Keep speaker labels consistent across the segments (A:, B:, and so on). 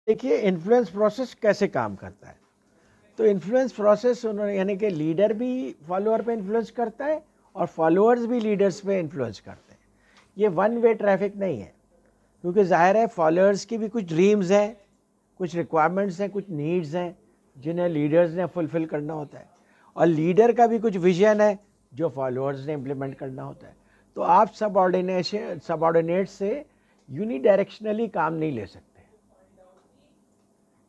A: देखिए influence process कैसे काम करता है। तो इन्फ्लुएंस प्रोसेस यानी कि लीडर भी फॉलोअर पे इन्फ्लुएंस करता है और फॉलोअर्स भी लीडर्स पे इन्फ्लुएंस करते हैं। ये वन वे ट्रैफिक नहीं है, क्योंकि जाहिर है फॉलोअर्स की भी कुछ ड्रीम्स हैं, कुछ रिक्वायरमेंट्स हैं, कुछ नीड्स हैं जिन्हें लीडर्स ने फुलफिल करना होता है, और लीडर का भी कुछ विजन है जो फॉलोअर्स ने इम्प्लीमेंट करना होता है। तो आप सबऑर्डिनेट से यूनिडायरेक्शनली काम नहीं ले सकते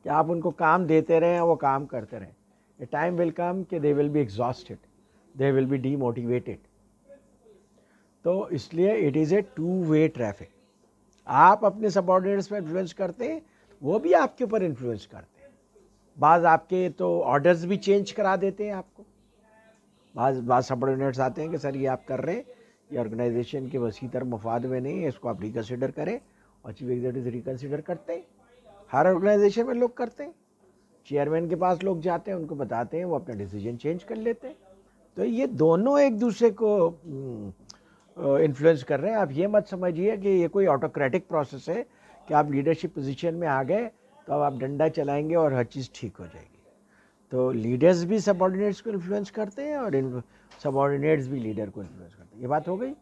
A: कि आप उनको काम देते रहें और वो काम करते रहें। ए टाइम विल कम कि they will be exhausted, they will be demotivated. तो इसलिए it is a two way traffic. आप अपने सबऑर्डिनेट्स पर इन्फ्लुएंस करते हैं, वो भी आपके ऊपर इन्फ्लुएंस करते हैं। बाज़ आपके तो ऑर्डर्स भी चेंज करा देते हैं आपको। बाज़ सबऑर्डिनेट्स आते हैं कि सर ये आप कर रहे हैं, ये ऑर्गेनाइजेशन के वसी तर मफाद में नहीं है, इसको आप रिकन्सिडर करें, और चीफ एग्जीक्यूटिव रिकन्सिडर करते हैं। हर ऑर्गेनाइजेशन में लोग करते हैं। चेयरमैन के पास लोग जाते हैं, उनको बताते हैं, वो अपना डिसीजन चेंज कर लेते हैं। तो ये दोनों एक दूसरे को इन्फ्लुएंस कर रहे हैं। आप ये मत समझिए कि ये कोई ऑटोक्रेटिक प्रोसेस है कि आप लीडरशिप पोजीशन में आ गए तो अब आप डंडा चलाएंगे और हर चीज़ ठीक हो जाएगी। तो लीडर्स भी सबऑर्डिनेट्स को इन्फ्लुएंस करते हैं और सबऑर्डिनेट्स भी लीडर को इन्फ्लुएंस करते हैं। ये बात हो गई,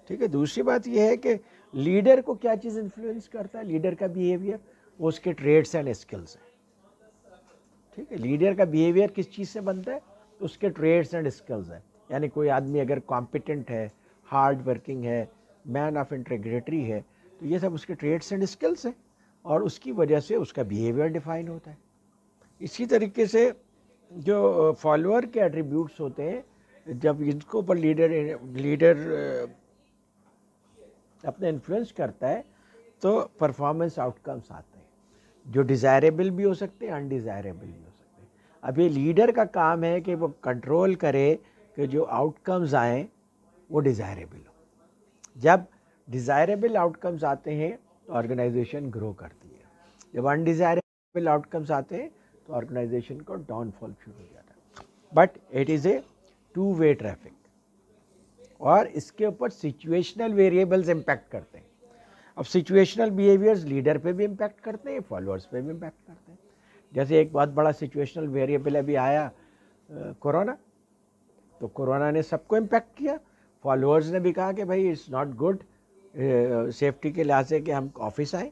A: ठीक है। दूसरी बात ये है कि लीडर को क्या चीज़ इन्फ्लुएंस करता है, लीडर का बिहेवियर, वो उसके ट्रेड्स एंड स्किल्स हैं, ठीक है। लीडर का बिहेवियर किस चीज़ से बनता है, तो उसके ट्रेड्स एंड स्किल्स हैं। यानी कोई आदमी अगर कॉम्पिटेंट है, हार्ड वर्किंग है, मैन ऑफ इंटीग्रिटी है, तो ये सब उसके ट्रेड्स एंड स्किल्स हैं और उसकी वजह से उसका बिहेवियर डिफाइन होता है। इसी तरीके से जो फॉलोअर के एट्रीब्यूट्स होते हैं, जब इनको ऊपर लीडर अपने इन्फ्लुएंस करता है तो परफॉर्मेंस आउटकम्स आते हैं, जो डिज़ायरेबल भी हो सकते हैं, अनडिज़ायरेबल भी हो सकते हैं। अब ये लीडर का काम है कि वो कंट्रोल करे कि जो आउटकम्स आएँ वो डिज़ायरेबल हो। जब डिज़ायरेबल आउटकम्स आते हैं तो ऑर्गेनाइजेशन ग्रो करती है, जब अनडिज़ायरेबल आउटकम्स आते हैं तो ऑर्गेनाइजेशन को डाउनफॉल शुरू हो जाता है। But it is a two way traffic, और इसके ऊपर सिचुएशनल वेरिएबल्स इम्पैक्ट करते हैं। अब सिचुएशनल बिहेवियर्स लीडर पे भी इम्पैक्ट करते हैं, फॉलोअर्स पे भी इम्पैक्ट करते हैं। जैसे एक बहुत बड़ा सिचुएशनल वेरिएबल अभी आया कोरोना, तो कोरोना ने सबको इम्पैक्ट किया। फॉलोअर्स ने भी कहा कि भाई इट्स नॉट गुड सेफ्टी के लिहाज से कि हम ऑफिस आए।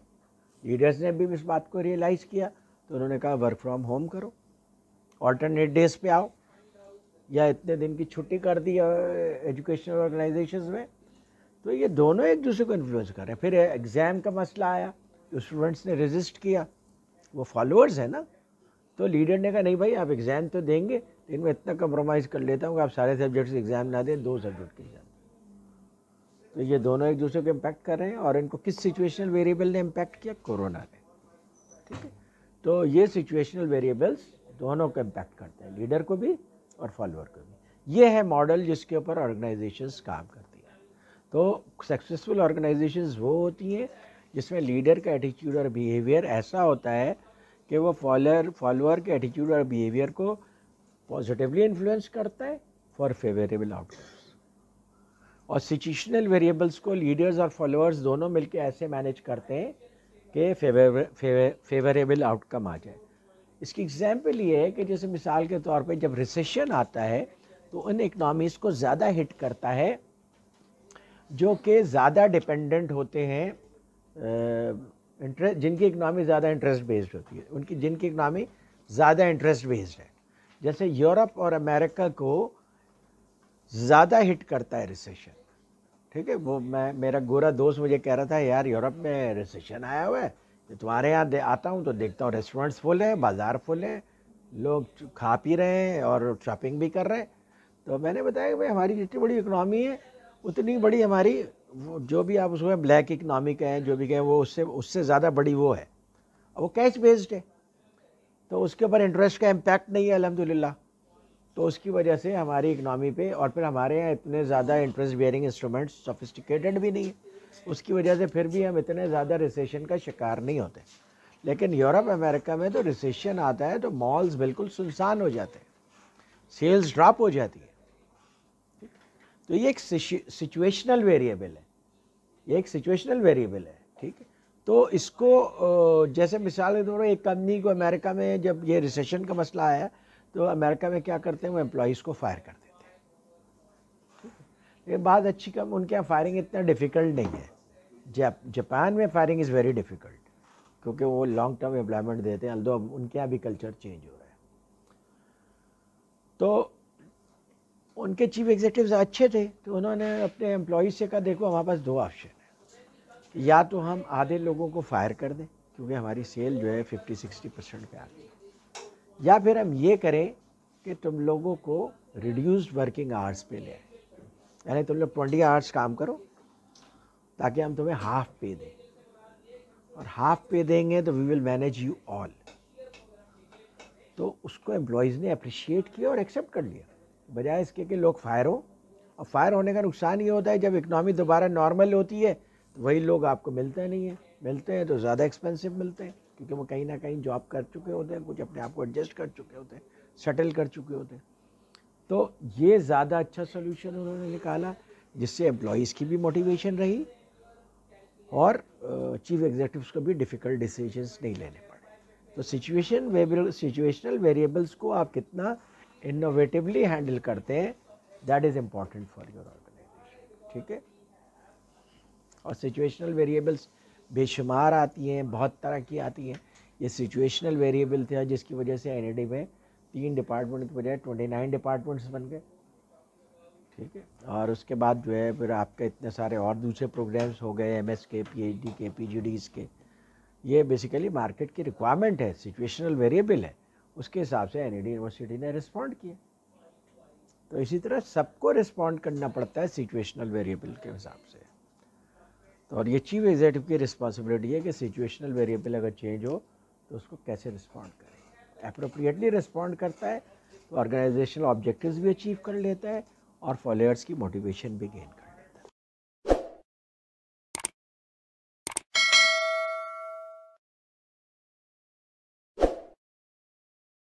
A: लीडर्स ने भी इस बात को रियलाइज़ किया, तो उन्होंने कहा वर्क फ्रॉम होम करो, ऑल्टरनेट डेज पे आओ, या इतने दिन की छुट्टी कर दी एजुकेशनल ऑर्गेनाइजेशंस में। तो ये दोनों एक दूसरे को इन्फ्लुएंस कर रहे हैं। फिर एग्ज़ाम का मसला आया तो स्टूडेंट्स ने रेजिस्ट किया, वो फॉलोअर्स है ना। तो लीडर ने कहा नहीं भाई आप एग्ज़ाम तो देंगे, लेकिन मैं इतना कंप्रोमाइज़ कर लेता हूँ कि आप सारे सब्जेक्ट्स एग्ज़ाम ना दें, 2 सब्जेक्ट के एग्ज़ाम। तो ये दोनों एक दूसरे को इम्पैक्ट कर रहे हैं, और इनको किस सिचुएशनल वेरिएबल ने इम्पैक्ट किया, कोरोना ने, ठीक है। तो ये सिचुएशनल वेरिएबल्स दोनों को इम्पैक्ट करते हैं, लीडर को भी और फॉलोअर को भी। ये है मॉडल जिसके ऊपर ऑर्गेनाइजेशंस काम करती हैं। तो सक्सेसफुल ऑर्गेनाइजेशंस वो होती हैं जिसमें लीडर का एटीट्यूड और बिहेवियर ऐसा होता है कि वो फॉलोअर के एटीट्यूड और बिहेवियर को पॉजिटिवली इन्फ्लुएंस करता है फॉर फेवरेबल आउटकम्स। और सिचुएशनल वेरिएबल्स को लीडर्स और फॉलोअर्स दोनों मिलकर ऐसे मैनेज करते हैं कि फेवरेबल आउटकम आ जाए। इसकी एग्जाम्पल ये है कि जैसे मिसाल के तौर पे जब रिसेशन आता है तो उन इकनॉमीज़ को ज़्यादा हिट करता है जो कि ज़्यादा डिपेंडेंट होते हैं, जिनकी इकनॉमी ज़्यादा इंटरेस्ट बेस्ड होती है, जिनकी इकनॉमी ज़्यादा इंटरेस्ट बेस्ड है। जैसे यूरोप और अमेरिका को ज़्यादा हिट करता है रिसेशन, ठीक है। वो मेरा गोरा दोस्त मुझे कह रहा था यार यूरोप में रिसेशन आया हुआ है, तो तुम्हारे यहाँ आता हूँ तो देखता हूँ रेस्टोरेंट्स फुल हैं, बाज़ार फुल हैं, लोग खा पी रहे हैं और शॉपिंग भी कर रहे हैं। तो मैंने बताया कि भाई हमारी जितनी बड़ी इकनॉमी है उतनी बड़ी हमारी जो भी आप उसमें ब्लैक इकनॉमी कहें, जो भी कहें, वो उससे ज़्यादा बड़ी वो है, वो कैश बेस्ड है, तो उसके ऊपर इंटरेस्ट का इम्पैक्ट नहीं है अल्हम्दुलिल्लाह। तो उसकी वजह से हमारी इकनॉमी पे, और फिर हमारे यहाँ इतने ज़्यादा इंटरेस्ट बेयरिंग इंस्ट्रूमेंट्स सोफिस्टिकेटेड भी नहीं है, उसकी वजह से फिर भी हम इतने ज़्यादा रिसेशन का शिकार नहीं होते। लेकिन यूरोप अमेरिका में तो रिसेशन आता है तो मॉल्स बिल्कुल सुनसान हो जाते हैं, सेल्स ड्रॉप हो जाती है। तो ये एक सिचुएशनल वेरिएबल है, ये एक सिचुएशनल वेरिएबल है, ठीक है। तो इसको जैसे मिसाल के तौर पर एक कंपनी को अमेरिका में जब ये रिसेशन का मसला आया तो अमेरिका में क्या करते हैं, वो एम्प्लॉयज़ को फायर कर देते हैं। ये बात अच्छी कम, उनके यहाँ फायरिंग इतना डिफ़िकल्ट नहीं है। जापान में फायरिंग इज़ वेरी डिफ़िकल्ट क्योंकि वो लॉन्ग टर्म एम्प्लॉयमेंट देते हैं, अल्दो अब उनके यहाँ भी कल्चर चेंज हो रहा है। तो उनके चीफ एग्जीक्यूटिव्स अच्छे थे, तो उन्होंने अपने एम्प्लॉयज़ से कहा देखो हमारे पास दो ऑप्शन है, या तो हम आधे लोगों को फायर कर दें क्योंकि हमारी सेल जो है 50-60% पे आ गई, या फिर हम ये करें कि तुम लोगों को रिड्यूस्ड वर्किंग आवर्स पे ले आए, यानी तुम लोग 20 आवर्स काम करो ताकि हम तुम्हें हाफ पे दें, और हाफ पे देंगे तो we will manage you all. तो उसको एम्प्लॉयज़ ने अप्रिशिएट किया और एक्सेप्ट कर लिया, बजाय इसके कि लोग फायर हो। और फायर होने का नुकसान ये होता है जब इकनॉमी दोबारा नॉर्मल होती है तो वही लोग आपको मिलते नहीं हैं, मिलते हैं तो ज़्यादा एक्सपेंसिव मिलते हैं क्योंकि वो कहीं ना कहीं जॉब कर चुके होते हैं, कुछ अपने आप को एडजस्ट कर चुके होते हैं, सेटल कर चुके होते हैं। तो ये ज़्यादा अच्छा सोल्यूशन उन्होंने निकाला जिससे एम्प्लॉयज़ की भी मोटिवेशन रही और चीफ एग्जीक्यूटिव्स को भी डिफ़िकल्ट डिसीजंस नहीं लेने पड़े। तो सिचुएशनल वेरिएबल्स को आप कितना इनोवेटिवली हैंडल करते हैं, that is important for your organisation. ठीक है। और सिचुएशनल वेरिएबल्स बेशुमार आती हैं, बहुत तरह की आती हैं। ये सिचुएशनल वेरिएबल था जिसकी वजह से एनएडी में 3 डिपार्टमेंट की बजाय 29 डिपार्टमेंट्स बन गए। ठीक है। और उसके बाद जो है फिर आपके इतने सारे और दूसरे प्रोग्राम्स हो गए, एमएस के, पीएचडी के, पीजीडीज के। ये बेसिकली मार्केट की रिक्वायरमेंट है, सिचुएशनल वेरिएबल है, उसके हिसाब से एनएडी यूनिवर्सिटी ने रिस्पॉन्ड किया। तो इसी तरह सबको रिस्पॉन्ड करना पड़ता है सिचुएशनल वेरिएबल के हिसाब से। तो और ये चीफ एग्जीक्यूटिव की रिस्पॉन्सिबिलिटी है कि सिचुएशनल वेरिएबल अगर चेंज हो तो उसको कैसे रिस्पॉन्ड करें। एप्रोप्रिएटली रिस्पॉन्ड करता है तो ऑर्गेनाइजेशनल ऑब्जेक्टिव्स भी अचीव कर लेता है और फॉलोअर्स की मोटिवेशन भी गेन